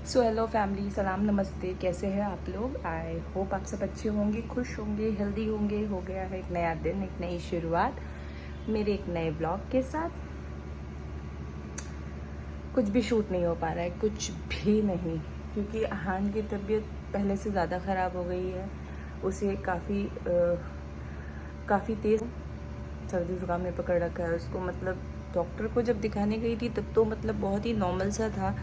So hello family, सलाम नमस्ते। कैसे हैं आप लोग? आई होप आप सब अच्छे होंगे, खुश होंगे, हेल्दी होंगे। हो गया है एक नया दिन, एक नई शुरुआत मेरे एक नए ब्लॉग के साथ। कुछ भी शूट नहीं हो पा रहा है, कुछ भी नहीं, क्योंकि अहान की तबीयत पहले से ज़्यादा ख़राब हो गई है। उसे काफ़ी तेज़ सर्दी ज़ुकाम ने पकड़ रखा है उसको। मतलब डॉक्टर को जब दिखाने गई थी तब तो मतलब बहुत ही नॉर्मल सा था।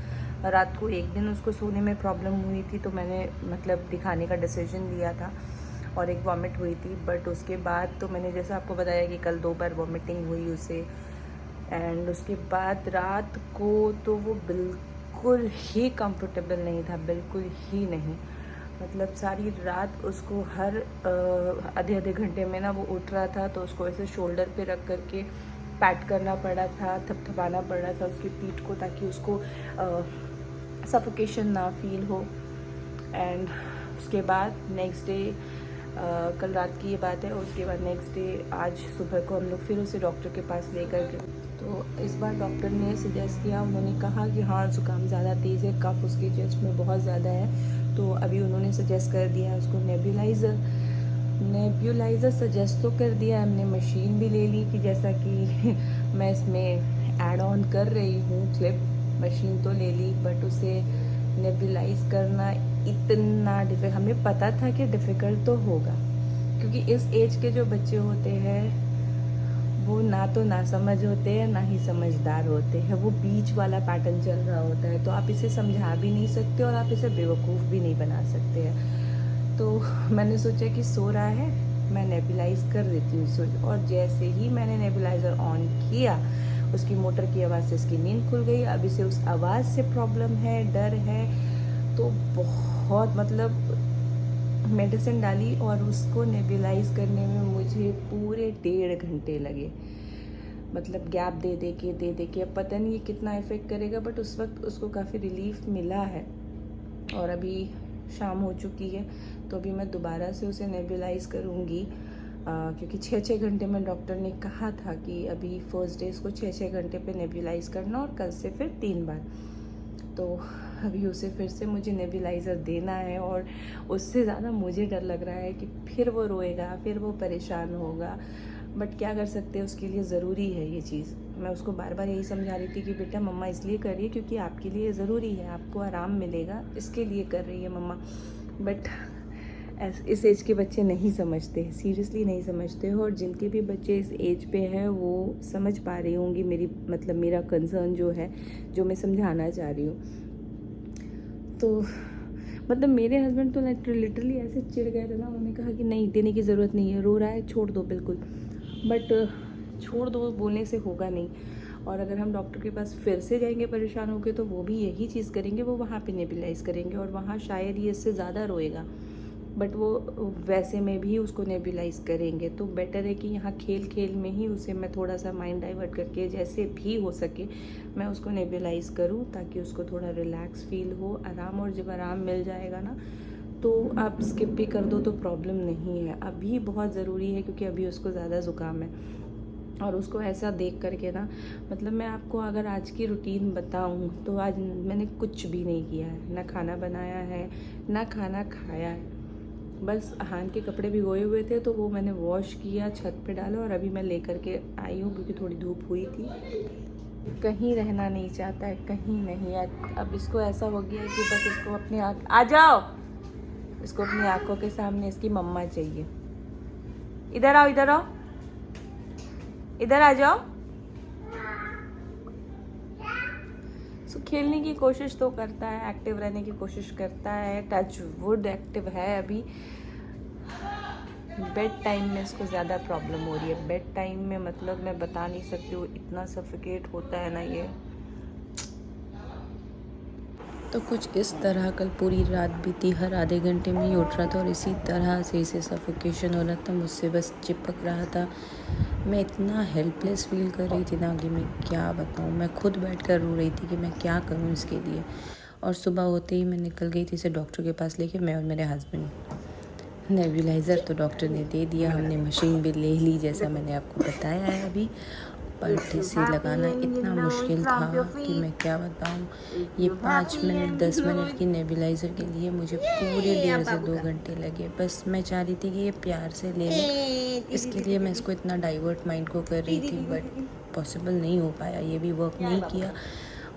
रात को एक दिन उसको सोने में प्रॉब्लम हुई थी, तो मैंने मतलब दिखाने का डिसीजन लिया था और एक वॉमिट हुई थी। बट उसके बाद तो मैंने जैसा आपको बताया कि कल 2 बार वॉमिटिंग हुई उसे। एंड उसके बाद रात को तो वो बिल्कुल ही कंफर्टेबल नहीं था, बिल्कुल ही नहीं। मतलब सारी रात उसको हर आधे आधे घंटे में ना वो उठ रहा था, तो उसको ऐसे शोल्डर पे रख करके पैट करना पड़ा था, थपथपाना पड़ रहा था उसकी पीठ को, ताकि उसको सफोकेशन ना फील हो। एंड उसके बाद नेक्स्ट डे, कल रात की ये बात है, उसके बाद नेक्स्ट डे आज सुबह को हम लोग फिर उसे डॉक्टर के पास लेकर गए। तो इस बार डॉक्टर ने सजेस्ट किया, उन्होंने कहा कि हाँ ज़ुकाम ज़्यादा तेज़ है, कफ उसके चेस्ट में बहुत ज़्यादा है। तो अभी उन्होंने सजेस्ट कर दिया उसको नेब्यूलाइज़र सजेस्ट तो कर दिया। हमने मशीन भी ले ली कि जैसा कि मैं इसमें ऐड ऑन कर रही हूँ क्लिप, मशीन तो ले ली, बट उसे नेबुलाइज करना इतना हमें पता था कि डिफ़िकल्ट तो होगा, क्योंकि इस एज के जो बच्चे होते हैं वो ना तो ना समझ होते हैं, ना ही समझदार होते हैं। वो बीच वाला पैटर्न चल रहा होता है, तो आप इसे समझा भी नहीं सकते और आप इसे बेवकूफ़ भी नहीं बना सकते हैं। तो मैंने सोचा कि सो रहा है, मैं नेबुलाइज कर देती हूँ उसको। और जैसे ही मैंने नेबुलाइज़र ऑन किया, उसकी मोटर की आवाज़ से उसकी नींद खुल गई। अब इसे उस आवाज़ से प्रॉब्लम है, डर है, तो बहुत मतलब मेडिसिन डाली और उसको नेबुलाइज करने में मुझे पूरे 1.5 घंटे लगे। मतलब गैप दे दे के अब पता नहीं ये कितना इफ़ेक्ट करेगा, बट उस वक्त उसको काफ़ी रिलीफ मिला है। और अभी शाम हो चुकी है, तो अभी मैं दोबारा से उसे नेबुलाइज करूँगी, क्योंकि 6-6 घंटे में डॉक्टर ने कहा था कि अभी फर्स्ट डे इसको 6-6 घंटे पे नेबुलाइज करना और कल से फिर 3 बार। तो अभी उसे फिर से मुझे नेबुलाइज़र देना है, और उससे ज़्यादा मुझे डर लग रहा है कि फिर वो रोएगा, फिर वो परेशान होगा। बट क्या कर सकते हैं, उसके लिए ज़रूरी है ये चीज़। मैं उसको बार बार यही समझा रही थी कि बेटा मम्मा इसलिए कर रही है क्योंकि आपके लिए ज़रूरी है, आपको आराम मिलेगा, इसके लिए कर रही है मम्मा। बट इस एज के बच्चे नहीं समझते, सीरियसली नहीं समझते हो। और जिनके भी बच्चे इस एज पे हैं वो समझ पा रही होंगी मेरा कंसर्न जो है, जो मैं समझाना चाह रही हूँ। तो मतलब मेरे हस्बैंड तो लिटरली ऐसे चिढ़ गए थे ना, उन्होंने कहा कि नहीं देने की ज़रूरत नहीं है, रो रहा है छोड़ दो बिल्कुल। बट छोड़ दो बोलने से होगा नहीं, और अगर हम डॉक्टर के पास फिर से जाएंगे परेशान होकर, तो वो भी यही चीज़ करेंगे, वो वहाँ पे नेबुलाइज करेंगे और वहाँ शायद ये इससे ज़्यादा रोएगा, बट वो वैसे में भी उसको नेबुलाइज करेंगे। तो बेटर है कि यहाँ खेल खेल में ही उसे मैं थोड़ा सा माइंड डाइवर्ट करके जैसे भी हो सके मैं उसको नेबुलाइज करूँ, ताकि उसको थोड़ा रिलैक्स फील हो, आराम। और जब आराम मिल जाएगा ना, तो आप स्किप भी कर दो तो प्रॉब्लम नहीं है। अभी बहुत ज़रूरी है, क्योंकि अभी उसको ज़्यादा ज़ुकाम है। और उसको ऐसा देख करके ना, मतलब मैं आपको अगर आज की रूटीन बताऊं तो आज मैंने कुछ भी नहीं किया है, ना खाना बनाया है, ना खाना खाया है। बस अहान के कपड़े भिगोए हुए थे, तो वो मैंने वॉश किया, छत पे डाला, और अभी मैं लेकर के आई हूँ, क्योंकि थोड़ी धूप हुई थी। कहीं रहना नहीं चाहता है, कहीं नहीं। अब इसको ऐसा हो गया है कि बस इसको अपनी आ जाओ, इसको अपनी आंखों के सामने इसकी मम्मा चाहिए। इधर आओ, इधर आओ, इधर आ जाओ। सो खेलने की कोशिश तो करता है, एक्टिव रहने की कोशिश करता है, टच वुड एक्टिव है अभी। बेड टाइम में इसको ज़्यादा प्रॉब्लम हो रही है। बेड टाइम में मतलब मैं बता नहीं सकती हूँ, इतना सफोकेट होता है ना ये। तो कुछ इस तरह कल पूरी रात बीती, हर आधे घंटे में ही उठ रहा था और इसी तरह से इसे सफोकेशन हो रहा था, मुझसे बस चिपक रहा था। मैं इतना हेल्पलेस फील कर रही थी ना कि मैं क्या बताऊँ। मैं खुद बैठ कर रो रही थी कि मैं क्या करूँ इसके लिए। और सुबह होते ही मैं निकल गई थी इसे डॉक्टर के पास लेके, मैं और मेरे हस्बैंड। नेबुलाइज़र तो डॉक्टर ने दे दिया, हमने मशीन भी ले ली जैसा मैंने आपको बताया है अभी। परदेसी लगाना इतना मुश्किल था कि मैं क्या बताऊँ। ये 5 मिनट 10 मिनट की नेबुलाइज़र के लिए मुझे पूरे 1.5 से 2 घंटे लगे। बस मैं चाह रही थी कि ये प्यार से ले लें, इसके लिए मैं इसको इतना डाइवर्ट माइंड को कर रही थी, बट पॉसिबल नहीं हो पाया, ये भी वर्क नहीं किया।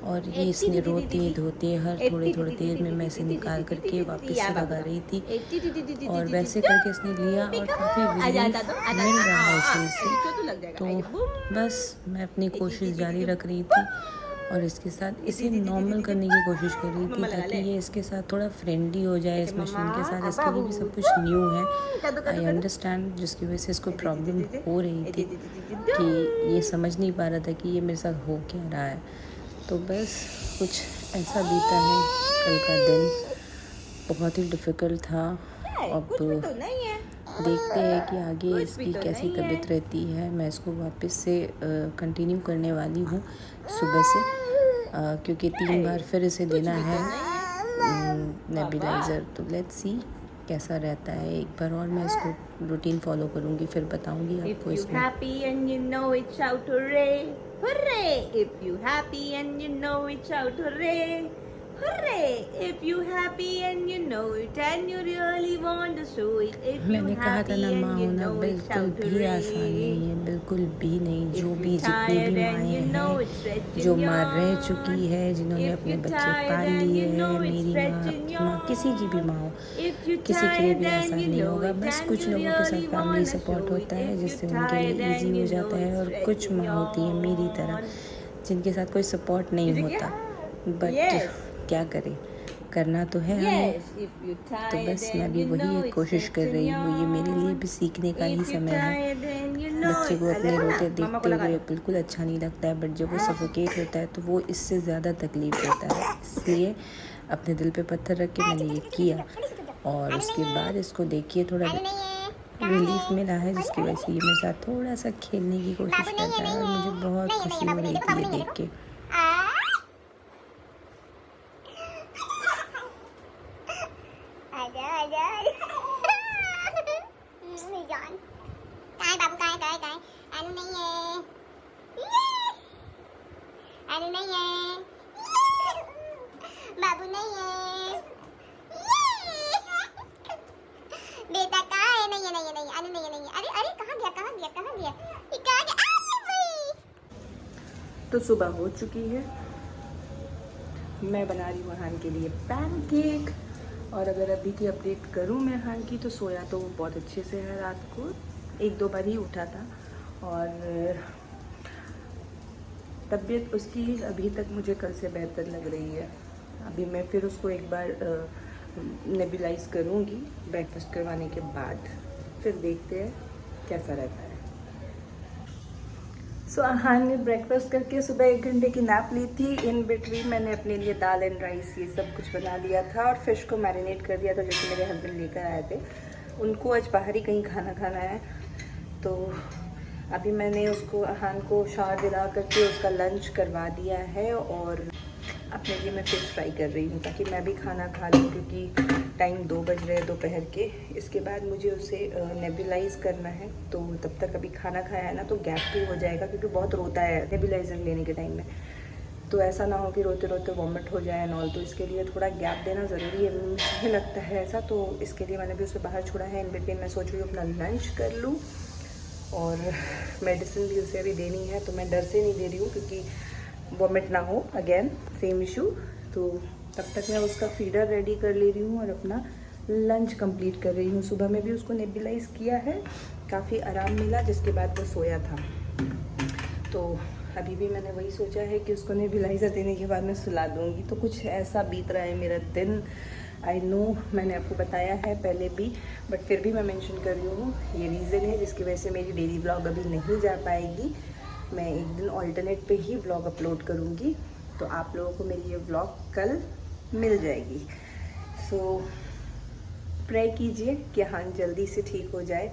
और ये इसने रोती धोती हर थोड़ी देर में मैं इसे निकाल करके वापस से लगा रही थी, और वैसे करके इसने लिया और काफ़ी रिलीफ मिल रहा है इसे। तो बस मैं अपनी कोशिश जारी रख रही थी और इसके साथ इसे नॉर्मल करने की कोशिश कर रही थी, ताकि ये इसके साथ थोड़ा फ्रेंडली हो जाए इस मशीन के साथ। इसके लिए भी सब कुछ न्यू है, आई अंडरस्टैंड, जिसकी वजह से इसको प्रॉब्लम हो रही थी कि ये समझ नहीं पा रहा था कि ये मेरे साथ हो क्या रहा है। तो बस कुछ ऐसा बीता है कल का दिन, बहुत ही डिफ़िकल्ट था। अब देखते हैं कि आगे इसकी कैसी तबीयत रहती है। मैं इसको वापस से कंटिन्यू करने वाली हूँ सुबह से, क्योंकि 3 बार फिर इसे देना है नेबुलाइज़र। तो लेट्स सी कैसा रहता है। एक बार और मैं इसको रूटीन फॉलो करूँगी, फिर बताऊँगी आपको इसमें। Hooray! If you happy and you know it, shout hooray! Hooray! If you happy and you know it and you really want to show it. If you मैंने कहा था ना, माँ होना बिल्कुल भी आसान नहीं है, बिल्कुल भी नहीं। जो भी जितनी भी माएँ हैं, जो माँ रह चुकी है, जिन्होंने अपने बच्चे पाल लिए हैं, मेरी माँ, आपकी माँ, किसी की भी माँ हो, किसी के लिए भी आसान नहीं होगा। बस कुछ लोगों के साथ फैमिली सपोर्ट होता है जिससे उनके लिए ईजी हो जाता है, और कुछ माँ होती है मेरी तरह जिनके साथ कोई सपोर्ट नहीं होता, बट क्या करें, करना तो है हमें। तो बस मैं भी वही एक कोशिश कर रही हूँ। ये मेरे लिए भी सीखने का ही समय है। बच्चे को अपने रोते देखते हुए बिल्कुल अच्छा नहीं लगता है, बट जब वो सफोकेट होता है तो वो इससे ज़्यादा तकलीफ़ होता है। इसलिए अपने दिल पे पत्थर रख के मैंने ये किया, और उसके बाद इसको देखिए थोड़ा रिलीफ मिला है, जिसकी वजह से ये मेरे साथ थोड़ा सा खेलने की कोशिश करता है, और मुझे बहुत खुशी हो रही थी ये देख के। बाबू नहीं है, बेटा कहाँ है? नहीं है, नहीं है, नहीं है, अनु नहीं है, नहीं है। अरे अरे कहाँ गया, कहाँ गया, कहाँ गया, ये कहाँ गया? तो सुबह हो चुकी है, मैं बना रही हूँ हान के लिए पैनकेक। और अगर अभी की अपडेट करूँ मैं हान की, तो सोया तो वो बहुत अच्छे से है। रात को 1-2 बार ही उठा था, और तबीयत उसकी अभी तक मुझे कल से बेहतर लग रही है। अभी मैं फिर उसको एक बार नेबुलाइज करूँगी ब्रेकफास्ट करवाने के बाद, फिर देखते हैं कैसा रहता है। सो अहान ने ब्रेकफास्ट करके सुबह 1 घंटे की नैप ली थी। इन बिटवीन मैंने अपने लिए दाल एंड राइस ये सब कुछ बना लिया था, और फिश को मैरिनेट कर दिया था, जो कि मेरे हस्बैंड लेकर आए थे। उनको आज बाहर ही कहीं खाना खाना है, तो अभी मैंने उसको अहान को शावर दिला करके उसका लंच करवा दिया है, और अपने लिए मैं फ़िश फ्राई कर रही हूँ ताकि मैं भी खाना खा लूँ, क्योंकि टाइम 2 बज रहे हैं दोपहर के। इसके बाद मुझे उसे नेबुलाइज करना है, तो तब तक अभी खाना खाया है ना, तो गैप भी हो जाएगा, क्योंकि बहुत रोता है नेबुलाइजर लेने के टाइम में। तो ऐसा ना हो कि रोते रोते वॉमिट हो जाए नॉल, तो इसके लिए थोड़ा गैप देना ज़रूरी है, मुझे लगता है ऐसा। तो इसके लिए मैंने भी उसे बाहर छोड़ा है। इन बिटवीन मैं सोच रही हूँ अपना लंच कर लूँ, और मेडिसिन भी उसे अभी देनी है, तो मैं डर से नहीं दे रही हूँ क्योंकि वॉमिट ना हो अगेन, सेम इशू। तो तब तक मैं उसका फीडर रेडी कर ले रही हूँ और अपना लंच कंप्लीट कर रही हूँ। सुबह में भी उसको नेबुलाइज किया है, काफ़ी आराम मिला, जिसके बाद वो सोया था। तो अभी भी मैंने वही सोचा है कि उसको नेबुलाइज़र देने के बाद मैं सुला दूँगी। तो कुछ ऐसा बीत रहा है मेरा दिन। आई नो मैंने आपको बताया है पहले भी, बट फिर भी मैं मेंशन कर रही हूँ, ये रीज़न है जिसकी वजह से मेरी डेली व्लॉग अभी नहीं जा पाएगी। मैं एक दिन ऑल्टरनेट पे ही व्लॉग अपलोड करूँगी, तो आप लोगों को मेरी ये व्लॉग कल मिल जाएगी। सो प्रे कीजिए कि हाँ जल्दी से ठीक हो जाए,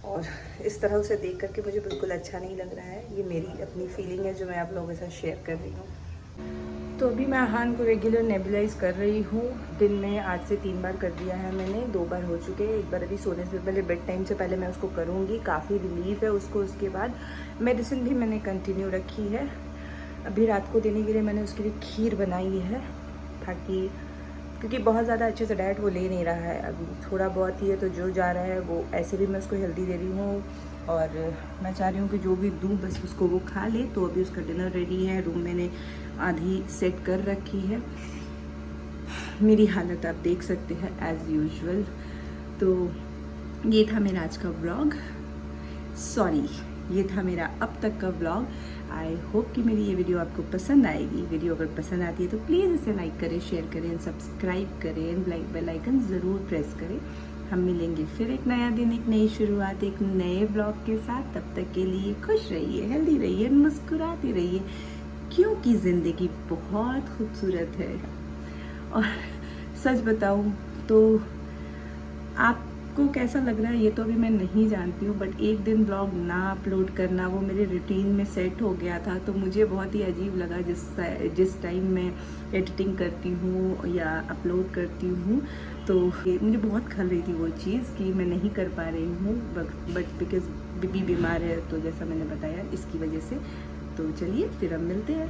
और इस तरह उसे देख करके मुझे बिल्कुल अच्छा नहीं लग रहा है। ये मेरी अपनी फीलिंग है जो मैं आप लोगों के साथ शेयर कर रही हूँ। तो अभी मैं अहान को रेगुलर नेबुलाइज कर रही हूँ। दिन में आज से 3 बार कर दिया है मैंने, 2 बार हो चुके हैं। एक बार अभी सोने से पहले, बेड टाइम से पहले मैं उसको करूँगी। काफ़ी रिलीफ है उसको। उसके बाद मेडिसिन भी मैंने कंटिन्यू रखी है। अभी रात को देने के लिए मैंने उसके लिए खीर बनाई है, ताकि क्योंकि बहुत ज़्यादा अच्छे से डाइट वो ले नहीं रहा है अभी, थोड़ा बहुत ही है। तो जो जा रहा है वो, ऐसे भी मैं उसको हेल्दी दे रही हूँ और मैं चाह रही हूँ कि जो भी दूँ बस उसको वो खा ले। तो अभी उसका डिनर रेडी है। रूम मैंने आधी सेट कर रखी है। मेरी हालत आप देख सकते हैं एज़ यूजुअल। तो ये था मेरा आज का व्लॉग, ये था मेरा अब तक का व्लॉग। आई होप कि मेरी ये वीडियो आपको पसंद आएगी। वीडियो अगर पसंद आती है तो प्लीज़ इसे लाइक करें, शेयर करें, सब्सक्राइब करें, बेल आइकन ज़रूर प्रेस करें। हम मिलेंगे फिर एक नया दिन, एक नई शुरुआत, एक नए ब्लॉग के साथ। तब तक के लिए खुश रहिए, हेल्दी रहिए, मुस्कुराते रहिए, क्योंकि ज़िंदगी बहुत खूबसूरत है। और सच बताऊं तो आपको कैसा लग रहा है ये तो अभी मैं नहीं जानती हूँ, बट एक दिन ब्लॉग ना अपलोड करना वो मेरे रूटीन में सेट हो गया था। तो मुझे बहुत ही अजीब लगा जिस टाइम मैं एडिटिंग करती हूँ या अपलोड करती हूँ, तो मुझे बहुत खल रही थी वो चीज़ कि मैं नहीं कर पा रही हूँ। बट बिकॉज बीबी बीमार है, तो जैसा मैंने बताया इसकी वजह से। तो चलिए फिर हम मिलते हैं।